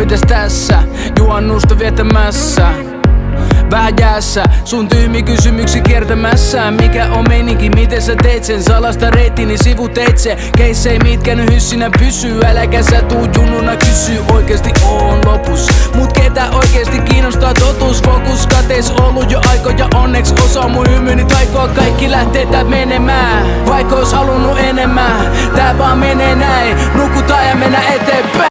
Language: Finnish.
mites tässä juhannusta viettämässä? Vähän jäässä, sun tyhmi kysymyksi kiertämässä. Mikä on meininki, miten sä teit sen? Salasta reittini sivuteitse. Keissei mitkä nyt hyssinä pysyy. Äläkä sä tuu junnuna kysyy. Oikeesti oon lopus, mut ketä oikeesti kiinnostaa totuus? Fokus kateis ollut jo aikoja, onneks osa mun hymyni taikoa. Kaikki lähtee tää menemään, vaikka ois halunnut enemmän. Tää vaan menee näin, nukutaan ja mennään eteenpäin.